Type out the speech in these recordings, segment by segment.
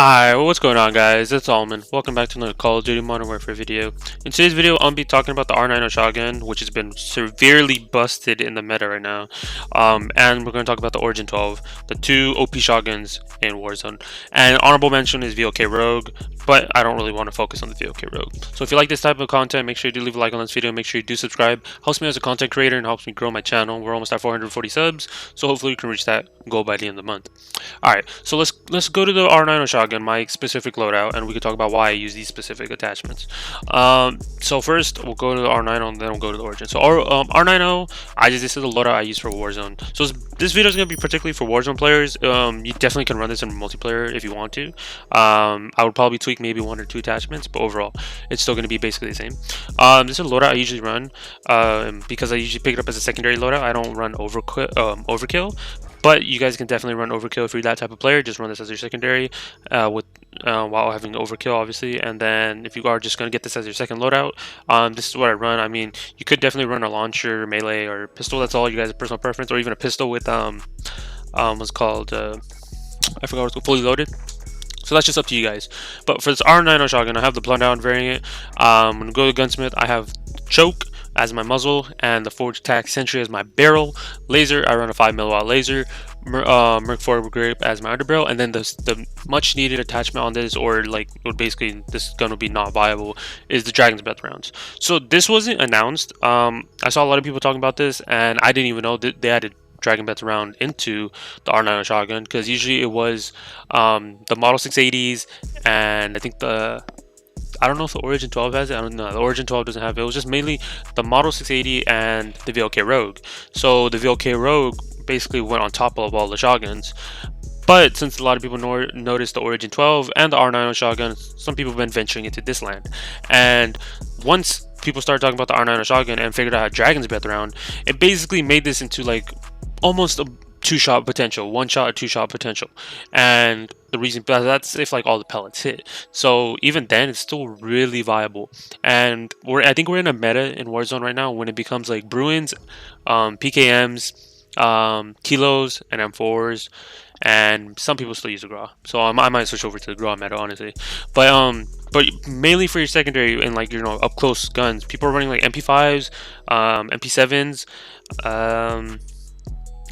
Hi, what's going on guys? It's Almond. Welcome back to another Call of Duty Modern Warfare video. In today's video, I'll be talking about the R9-0 shotgun, which has been severely busted in the meta right now. And we're going to talk about the Origin 12, the two OP shotguns in Warzone. And honorable mention is VOK Rogue, but I don't really want to focus on the VOK Rogue. So if you like this type of content, make sure you do leave a like on this video, make sure you do subscribe. Helps me as a content creator and helps me grow my channel. We're almost at 440 subs, so hopefully we can reach that goal by the end of the month. Alright, so let's go to the R9-0 shotgun, my specific loadout, and we can talk about why I use these specific attachments. So first we'll go to the R9-0 and then we'll go to the Origin. So R9-0, this is the loadout I use for Warzone. So this video is going to be particularly for Warzone players. You definitely can run this in multiplayer if you want to. I would probably tweak maybe one or two attachments, but overall it's still going to be basically the same. This is a loadout I usually run because I usually pick it up as a secondary loadout. I don't run overkill. But you guys can definitely run overkill if you're that type of player. Just run this as your secondary while having overkill, obviously. And then if you are just going to get this as your second loadout, this is what I run. I mean, you could definitely run a launcher, melee, or pistol. That's all you guys' personal preference. Or even a pistol with, what's called, I forgot what's called, fully loaded. So that's just up to you guys. But for this R9-0 shotgun, I have the blunt down variant. I'm going to go to Gunsmith. I have choke as my muzzle and the forged attack sentry as my barrel. Laser, I run a 5mm laser. Merc forward grip as my underbarrel, and then the much needed attachment on this, or like basically this gun will be not viable, is the Dragon's Breath rounds. So this wasn't announced. I saw a lot of people talking about this, and I didn't even know that they added Dragon Breath round into the R9 shotgun, because usually it was the Model 680s, and I think I don't know if the Origin 12 has it. I don't know. The Origin 12 doesn't have it. It was just mainly the Model 680 and the VLK Rogue. So the VLK Rogue basically went on top of all the shotguns. But since a lot of people noticed the Origin 12 and the R9 shotgun, some people have been venturing into this land. And once people started talking about the R9 shotgun and figured out Dragon's Breath round, it basically made this into like almost a two-shot potential, one-shot or two-shot potential. And the reason that's if like all the pellets hit. So even then, it's still really viable. And I think we're in a meta in Warzone right now when it becomes like Bruins, PKMs, kilos, and M4s. And some people still use the GRA, so I might switch over to the GRA meta, honestly. But mainly for your secondary and like up close guns, people are running like MP5s, MP7s,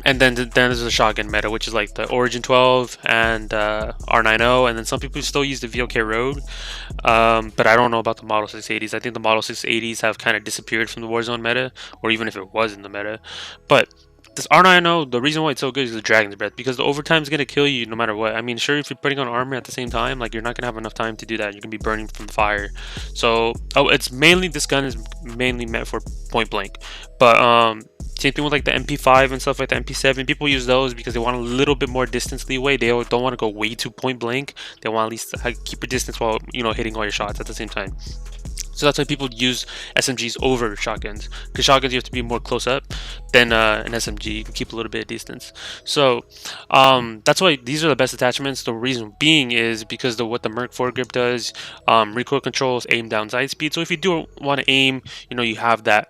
and then there's the shotgun meta, which is like the Origin 12 and R9-0, and then some people still use the VOK Rogue, but I don't know about the Model 680s. I think the Model 680s have kind of disappeared from the Warzone meta, or even if it was in the meta. But this R9-0, the reason why it's so good is the Dragon's Breath, because the overtime is going to kill you no matter what. I mean, sure, if you're putting on armor at the same time, like you're not going to have enough time to do that. You're going to be burning from the fire. So, this gun is mainly meant for point blank. But same thing with like the MP5 and stuff like the MP7. People use those because they want a little bit more distance leeway. They don't want to go way too point blank. They want at least keep your distance while hitting all your shots at the same time. So that's why people use SMGs over shotguns, because shotguns you have to be more close up than an SMG. You can keep a little bit of distance. So that's why these are the best attachments. The reason being is because what the Merc foregrip does, recoil controls, aim down sight speed. So if you do want to aim, you have that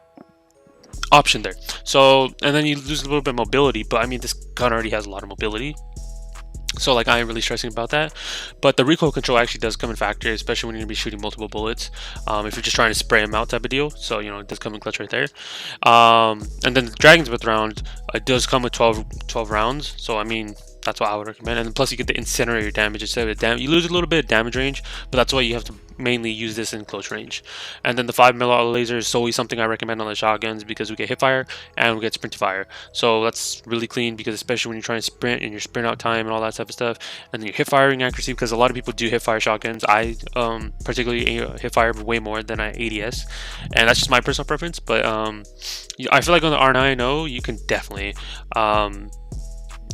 option there. So, and then you lose a little bit of mobility, but I mean, this gun already has a lot of mobility, so like I ain't really stressing about that. But the recoil control actually does come in factor, especially when you're gonna be shooting multiple bullets, if you're just trying to spray them out type of deal. So it does come in clutch right there. And then the Dragon's Breath round, it does come with 12 rounds, so I mean, that's what I would recommend. And plus you get the incinerator damage instead of you lose a little bit of damage range, but that's why you have to mainly use this in close range. And then the 5mm laser is solely something I recommend on the shotguns, because we get hip fire and we get sprint fire. So that's really clean, because especially when you're trying to sprint and your sprint out time and all that type of stuff, and then your hip firing accuracy, because a lot of people do hip fire shotguns. I particularly hip fire way more than I ADS, and that's just my personal preference. But I feel like on the R9-0 you can definitely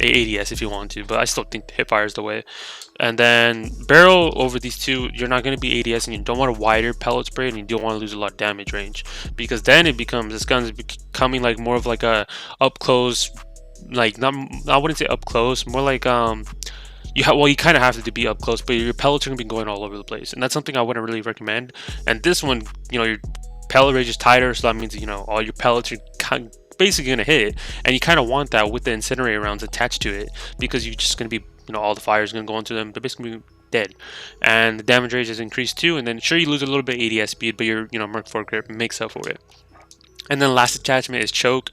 ADS if you want to, but I still think hip fire is the way. And then barrel over these two, you're not going to be ADS, and you don't want a wider pellet spray, and you don't want to lose a lot of damage range, because then it becomes, this gun is becoming like more of like a up close, like I wouldn't say up close, more like you kind of have to be up close, but your pellets are going to be going all over the place, and that's something I wouldn't really recommend. And this one, your pellet range is tighter, so that means all your pellets are basically going to hit it, and you kind of want that with the incinerator rounds attached to it, because you're just going to be all the fire is going to go into them. They're basically dead. And the damage range is increased too, and then sure you lose a little bit of ADS speed, but your Merc 4 grip makes up for it. And then last attachment is choke.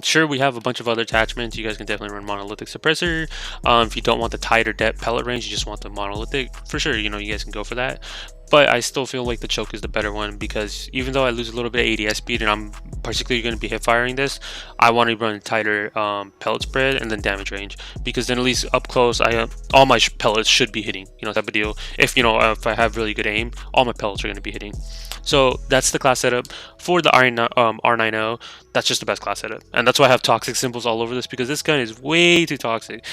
Sure, we have a bunch of other attachments. You guys can definitely run monolithic suppressor. If you don't want the tighter depth pellet range, you just want the monolithic, for sure, you guys can go for that. But I still feel like the choke is the better one, because even though I lose a little bit of ADS speed and I'm particularly going to be hip firing this, I want to run tighter pellet spread and then damage range, because then at least up close, all my pellets should be hitting, type of deal. If if I have really good aim, all my pellets are going to be hitting. So that's the class setup for the R9-0. That's just the best class setup, and that's why I have toxic symbols all over this, because this gun is way too toxic.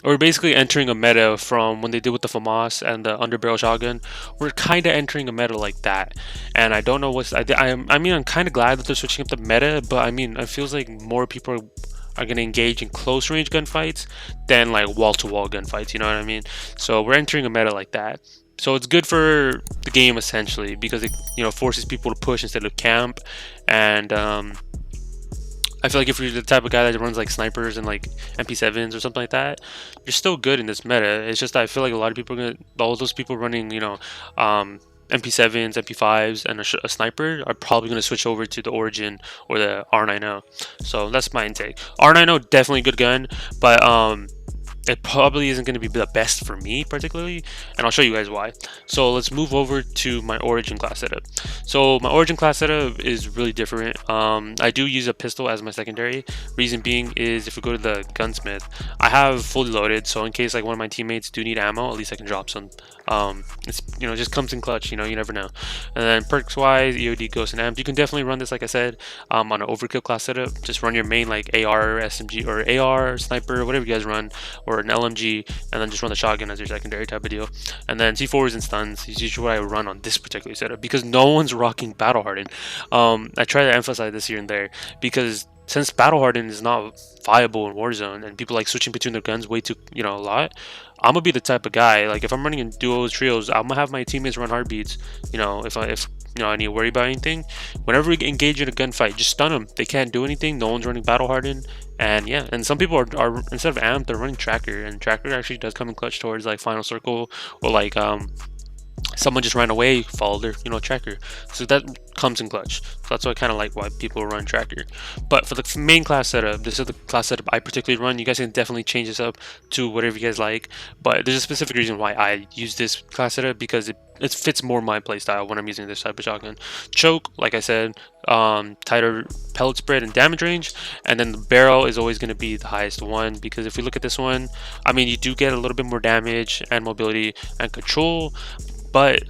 We're basically entering a meta from when they did with the FAMAS and the underbarrel shotgun. We're kind of entering a meta like that, and I don't know what's. I mean, I'm kind of glad that they're switching up the meta, but I mean, it feels like more people are going to engage in close range gunfights than like wall-to-wall gunfights. You know what I mean? So we're entering a meta like that. So it's good for the game essentially, because it forces people to push instead of camp, and I feel like if you're the type of guy that runs like snipers and like MP7s or something like that, you're still good in this meta. It's just that I feel like a lot of people all those people running MP7s, MP5s, and a sniper are probably going to switch over to the Origin or the R9-0. So that's my intake. R9-0 definitely a good gun, but it probably isn't going to be the best for me particularly, and I'll show you guys why. So let's move over to my Origin class setup. So my Origin class setup is really different. I do use a pistol as my secondary. Reason being is if we go to the gunsmith, I have fully loaded, so in case like one of my teammates do need ammo, at least I can drop some. It's just comes in clutch, you never know. And then perks wise, EOD, Ghost, and Amp, you can definitely run this like I said on an overkill class setup. Just run your main like AR or SMG or AR sniper, whatever you guys run, or an LMG, and then just run the shotgun as your secondary type of deal. And then C4s and stuns is usually what I run on this particular setup, because no one's rocking battle hardened. I try to emphasize this here and there, because since battle hardened is not viable in Warzone and people like switching between their guns way too a lot, I'm gonna be the type of guy, like if I'm running in duos, trios, I'm gonna have my teammates run heartbeats. If I need to worry about anything, whenever we engage in a gunfight, just stun them. They can't do anything. No one's running battle hardened, and yeah. And some people are instead of amp, they're running tracker, and tracker actually does come in clutch towards like final circle, or like someone just ran away, followed their tracker, so that comes in clutch. So that's why I kind of like why people run tracker. But for the main class setup, this is the class setup I particularly run. You guys can definitely change this up to whatever you guys like, but there's a specific reason why I use this class setup, because it fits more my playstyle when I'm using this type of shotgun. Choke, like I said, tighter pellet spread and damage range, and then the barrel is always going to be the highest one, because if we look at this one, I mean, you do get a little bit more damage and mobility and control, but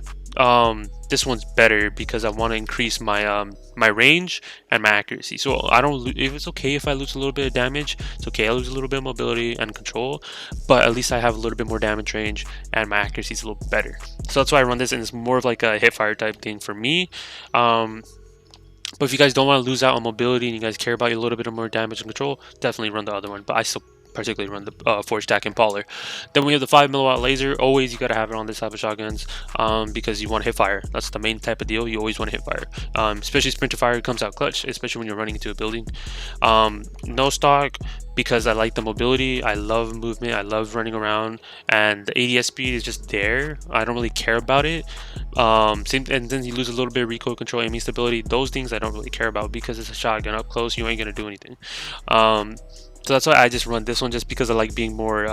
this one's better because I want to increase my my range and my accuracy. So I don't. If it's okay if I lose a little bit of damage, it's okay. I lose a little bit of mobility and control, but at least I have a little bit more damage range and my accuracy is a little better. So that's why I run this, and it's more of like a hip fire type thing for me. But if you guys don't want to lose out on mobility and you guys care about a little bit of more damage and control, definitely run the other one. But I still particularly run the Forge Stack Impaler. Then we have the 5mm laser. Always you gotta have it on this type of shotguns, because you want to hit fire. That's the main type of deal. You always want to hit fire, especially sprinter fire comes out clutch, especially when you're running into a building. No stock, because I like the mobility. I love movement. I love running around, and the ADS speed is just there. I don't really care about it. And then you lose a little bit of recoil control, aiming stability. Those things I don't really care about, because it's a shotgun. Up close, you ain't gonna do anything. So that's why I just run this one, just because I like being more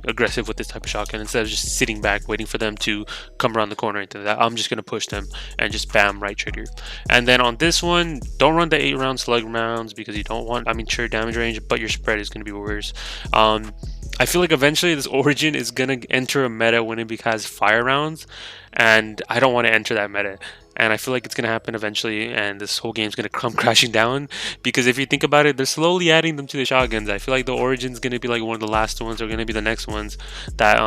aggressive with this type of shotgun. Instead of just sitting back waiting for them to come around the corner into that, I'm just gonna push them and just bam, right trigger. And then on this one, don't run the 8-round slug rounds, because you don't want, I mean, sure, damage range, but your spread is gonna be worse. I feel like eventually this Origin is gonna enter a meta when it has fire rounds, and I don't want to enter that meta. And I feel like it's going to happen eventually, and this whole game's going to come crashing down, because if you think about it, they're slowly adding them to the shotguns. I feel like the Origin's going to be like one of the last ones, or going to be the next ones that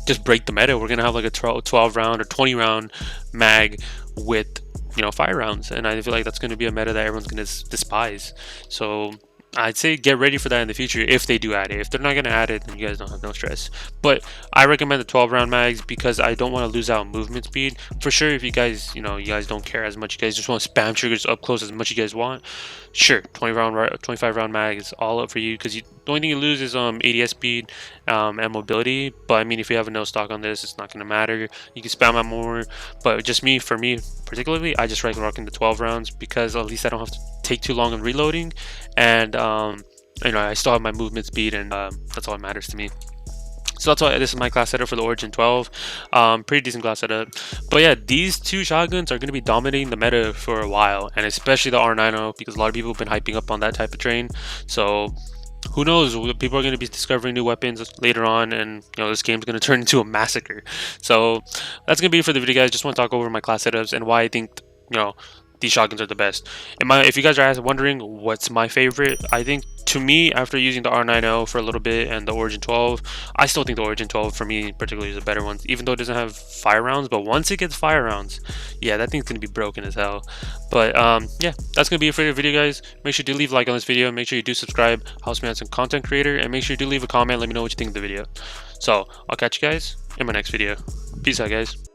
just break the meta. We're going to have like a 12 round or 20 round mag with fire rounds, and I feel like that's going to be a meta that everyone's going to despise. So I'd say get ready for that in the future if they do add it. If they're not going to add it, then you guys don't have no stress. But I recommend the 12 round mags because I don't want to lose out on movement speed. For sure, if you guys, you guys don't care as much, you guys just want to spam triggers up close as much as you guys want, sure, 25 round mag is all up for you because the only thing you lose is ADS speed and mobility. But I mean, if you have a no stock on this, it's not going to matter. You can spam out more. But just for me particularly, I just like rocking the 12 rounds because at least I don't have to take too long in reloading, and I still have my movement speed, and that's all that matters to me. So that's why this is my class setup for the Origin 12. Pretty decent class setup. But yeah, these two shotguns are going to be dominating the meta for a while, and especially the R9-0 because a lot of people have been hyping up on that type of train. So who knows, people are going to be discovering new weapons later on, and this game's going to turn into a massacre. So that's going to be it for the video, guys. Just want to talk over my class setups and why I think these shotguns are the best. If you guys are wondering what's my favorite, I think to me, after using the R9-0 for a little bit and the Origin 12, I still think the Origin 12 for me particularly is a better one, even though it doesn't have fire rounds. But once it gets fire rounds, yeah, that thing's gonna be broken as hell. But yeah, that's gonna be it for the video, guys. Make sure to leave a like on this video, make sure you do subscribe, helps me out as a content creator, and make sure you do leave a comment, let me know what you think of the video. So I'll catch you guys in my next video. Peace out, guys.